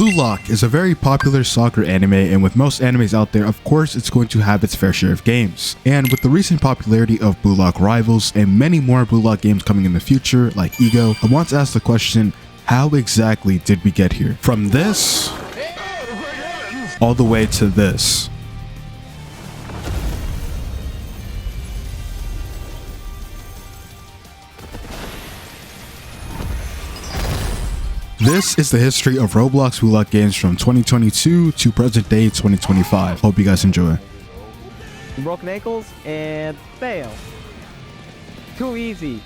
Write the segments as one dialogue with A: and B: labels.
A: Blue Lock is a very popular soccer anime, and with most animes out there, of course it's going to have its fair share of games. And with the recent popularity of Blue Lock Rivals and many more Blue Lock games coming in the future, like Ego, I want to ask the question, how exactly did we get here? From this all the way to this. This is the history of Roblox Blue Lock games from 2022 to present day 2025. Hope you guys enjoy.
B: Broken ankles and fail. Too easy.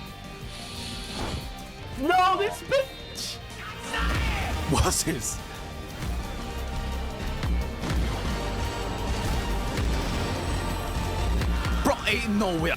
B: No, this bitch!
C: What's this? Bro, ain't nowhere.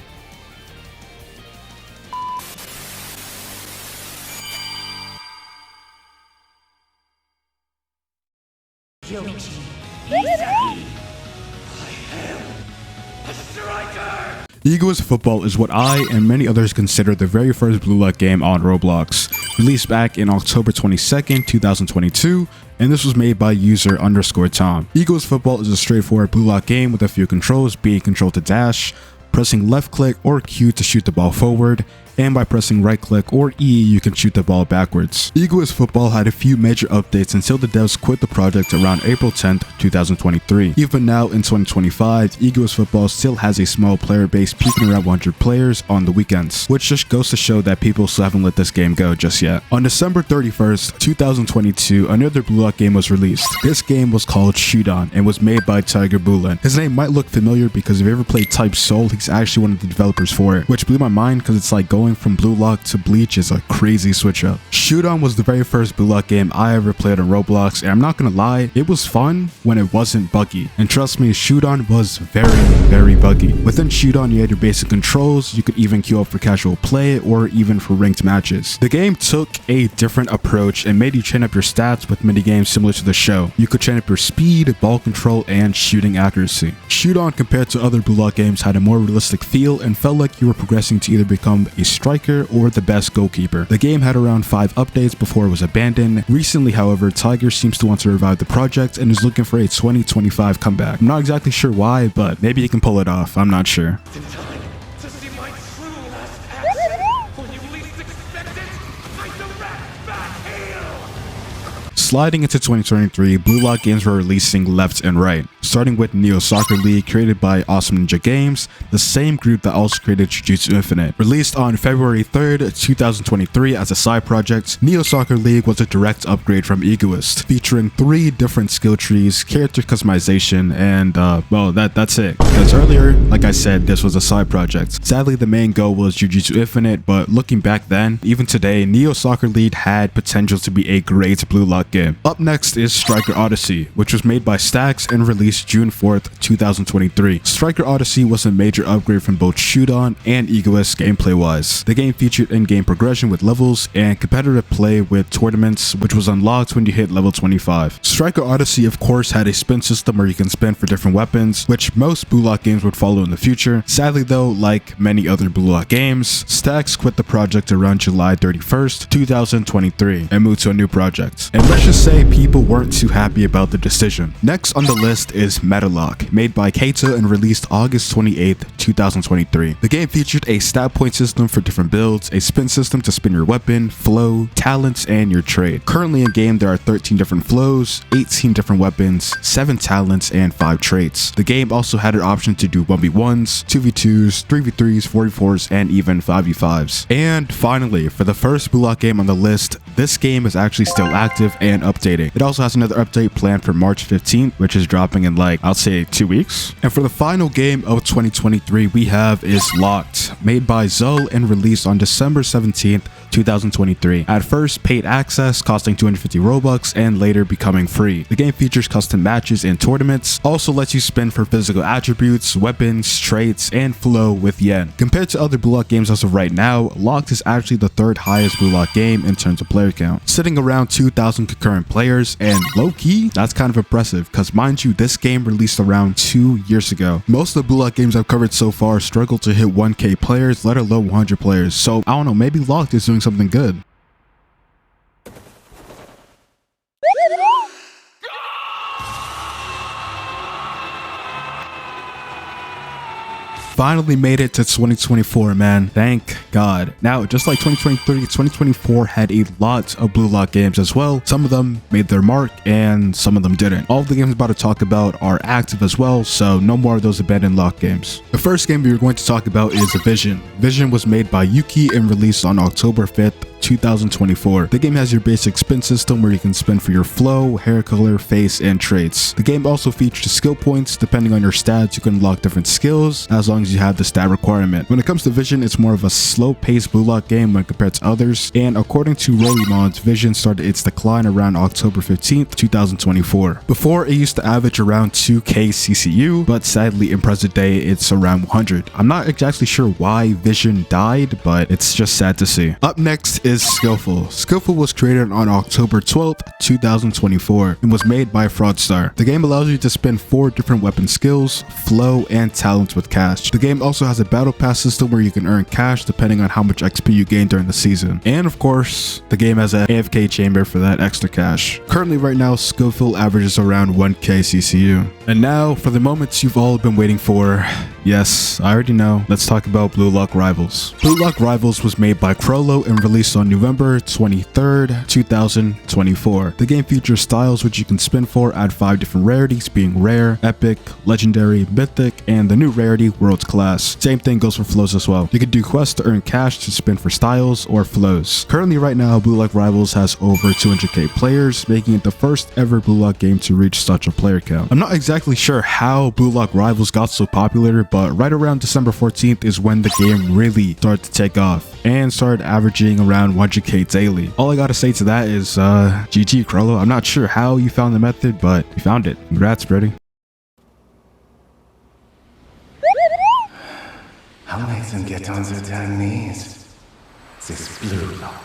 A: EGOIST Football is what I and many others consider the very first Blue Lock game on Roblox, released back in October 22nd, 2022, and this was made by user_Tom. EGOIST Football is a straightforward Blue Lock game with a few controls, being control to dash, pressing left click or Q to shoot the ball forward, and by pressing right click or E you can shoot the ball backwards. EGOIST Football had a few major updates until the devs quit the project around April 10th, 2023. Even now in 2025, EGOIST Football still has a small player base peaking around 100 players on the weekends, which just goes to show that people still haven't let this game go just yet. On December 31st, 2022, another Blue Lock game was released. This game was called Shoot On and was made by Tiger Bulin. His name might look familiar because if you ever played Type Soul, he's actually one of the developers for it, which blew my mind because it's like going from Blue Lock to Bleach is a crazy switch up. Shoot On was the very first Blue Lock game I ever played on Roblox, and I'm not gonna lie, it was fun when it wasn't buggy. And trust me, Shoot On was very buggy. Within Shoot On, you had your basic controls, you could even queue up for casual play or even for ranked matches. The game took a different approach and made you train up your stats with minigames similar to the show. You could train up your speed, ball control, and shooting accuracy. Shoot On, compared to other Blue Lock games, had a more realistic feel and felt like you were progressing to either become a striker or the best goalkeeper. The game had around 5 updates before it was abandoned. Recently, however, Tiger seems to want to revive the project and is looking for a 2025 comeback. I'm not exactly sure why, but maybe he can pull it off. I'm not sure. Sliding into 2023, Blue Lock games were releasing left and right, starting with Neo Soccer League, created by Awesome Ninja Games, the same group that also created Jujutsu Infinite. Released on February 3rd, 2023 as a side project, Neo Soccer League was a direct upgrade from EGOIST, featuring 3 different skill trees, character customization, and well, that's it. Because earlier, like I said, this was a side project. Sadly, the main goal was Jujutsu Infinite, but looking back then, even today, Neo Soccer League had potential to be a great Blue Lock game. Up next is Striker Odyssey, which was made by Stax and released June 4th, 2023. Striker Odyssey was a major upgrade from both Shoot On and EGOIST gameplay-wise. The game featured in-game progression with levels and competitive play with tournaments, which was unlocked when you hit level 25. Striker Odyssey, of course, had a spin system where you can spin for different weapons, which most Blue Lock games would follow in the future. Sadly though, like many other Blue Lock games, Stax quit the project around July 31st, 2023 and moved to a new project. And let's just say people weren't too happy about the decision. Next on the list is Metalock, made by Keita and released August 28th, 2023. The game featured a stat point system for different builds, a spin system to spin your weapon, flow, talents, and your trade. Currently in game, there are 13 different flows, 18 different weapons, 7 talents, and 5 traits. The game also had an option to do 1v1s, 2v2s, 3v3s, 4v4s, and even 5v5s. And finally, for the first Blue Lock game on the list, this game is actually still active and updating. It also has another update planned for March 15th, which is dropping in like, I'll say 2 weeks. And for the final game of 2023 we have is Locked, made by Zoe and released on December 17th, 2023. At first paid access, costing 250 Robux and later becoming free. The game features custom matches and tournaments, also lets you spin for physical attributes, weapons, traits, and flow with yen. Compared to other Blue Lock games as of right now, Locked is actually the 3rd highest Blue Lock game in terms of player count, sitting around 2,000 concurrent players, and low-key, that's kind of impressive because mind you, this game released around 2 years ago. Most of the Blue Lock games I've covered so far struggle to hit 1k players, let alone 100 players, so I don't know, maybe Locked is doing something good. finally made it to 2024, man. Thank God. Now, just like 2023, 2024 had a lot of Blue Lock games as well. Some of them made their mark and some of them didn't. All of the games I'm about to talk about are active as well, so no more of those abandoned lock games. The first game we are going to talk about is Vision. Vision was made by Yuki and released on October 5th, 2024. The game has your basic spin system where you can spin for your flow, hair color, face, and traits. The game also features skill points. Depending on your stats, you can unlock different skills as long as you have the stat requirement. When it comes to Vision, it's more of a slow-paced Blue Lock game when compared to others, and according to Rollimons, Vision started its decline around October 15th, 2024. Before, it used to average around 2k CCU, but sadly in present day, it's around 100. I'm not exactly sure why Vision died, but it's just sad to see. Up next is Skillful. Skillful was created on October 12th, 2024 and was made by Fraudstar. The game allows you to spin 4 different weapon skills, flow, and talents with cash. The game also has a battle pass system where you can earn cash depending on how much XP you gain during the season. And of course, the game has an AFK chamber for that extra cash. Currently right now, Skillful averages around 1k CCU. And now for the moments you've all been waiting for. Yes, I already know. Let's talk about Blue Lock Rivals. Blue Lock Rivals was made by Crollo and released on November 23rd, 2024. The game features styles which you can spin for at 5 different rarities, being rare, epic, legendary, mythic, and the new rarity, world class. Same thing goes for flows as well. You can do quests to earn cash to spin for styles or flows. Currently right now, Blue Lock Rivals has over 200k players, making it the first ever Blue Lock game to reach such a player count. I'm not exactly sure how Blue Lock Rivals got so popular, but right around December 14th is when the game really started to take off and started averaging around 100k daily. All I gotta say to that is GG Crollo. I'm not sure how you found the method, but you found it. Congrats, Brady.
D: I'll make them get on their damn knees. This Blue Lock.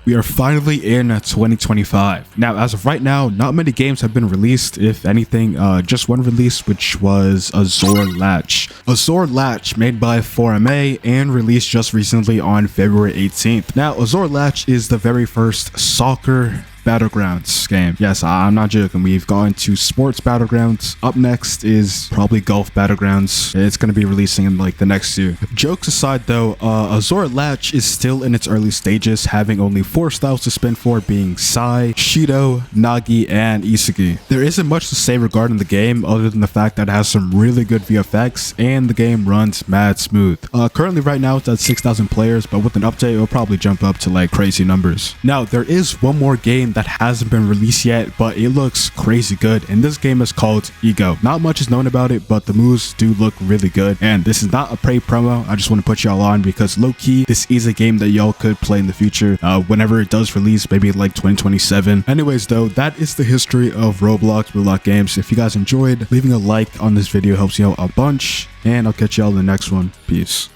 A: We are finally in 2025. Now, as of right now, not many games have been released. If anything, just one release, which was Azure Latch. Azure Latch, made by 4MA and released just recently on February 18th. Now, Azure Latch is the very first soccer Battlegrounds game. Yes, I'm not joking. We've gone to sports Battlegrounds. Up next is probably golf Battlegrounds. It's going to be releasing in like the next year. Jokes aside though, Azure Latch is still in its early stages, having only 4 styles to spin for, being Sai, Shido, Nagi, and Isugi. There isn't much to say regarding the game other than the fact that it has some really good VFX and the game runs mad smooth. Currently right now it's at 6,000 players, but with an update it'll probably jump up to like crazy numbers. Now, there is one more game that hasn't been released yet, but it looks crazy good, and this game is called Ego. Not much is known about it, but the moves do look really good, and this is not a paid promo. I just want to put y'all on because low-key this is a game that y'all could play in the future whenever it does release, maybe like 2027. Anyways though, that is the history of Roblox Blue Lock games. If you guys enjoyed, leaving a like on this video helps you out a bunch, and I'll catch y'all in the next one. Peace.